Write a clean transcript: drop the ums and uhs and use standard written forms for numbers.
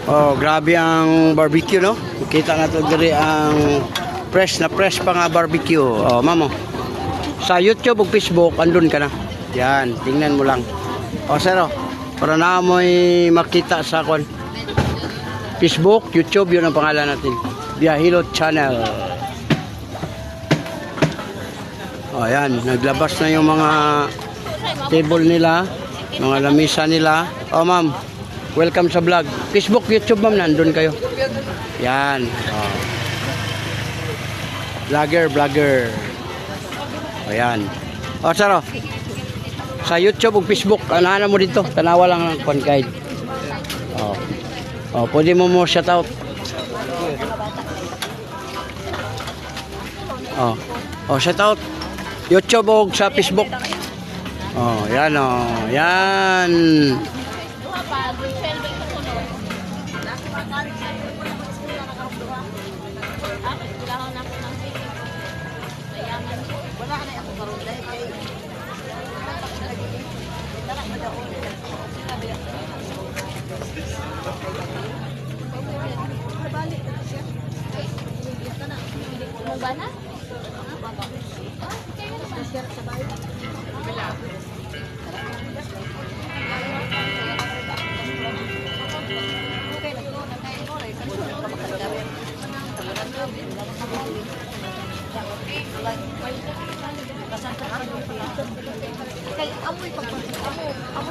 Oh, grabe ang barbecue, no? Kita nato diri ang fresh pa nga barbecue. Oh, mamo. Sa YouTube ug Facebook andun ka na. Yan, tingnan mo lang. Oh, sir, oh, para na mo'y makita sa kon. Facebook, YouTube, yun ang pangalan natin. Biyahilot Channel. Oh, ayan, naglabas na yung mga table nila, mga lamisa nila. Oh, ma'am, welcome sa vlog. Facebook, YouTube, ma'am, nandun kayo. Yan. Oh. Vlogger. Ayan. Oh, sir, oh. Sa YouTube ug Facebook, anahan mo dito. Tanawa lang ang con guide. Oh. Oh, pwede mo shout out. Oh. Oh, shout out. YouTube o sa Facebook. Oh, yan oh. Yan. Bana? Kay amoy pagpapalito. Amo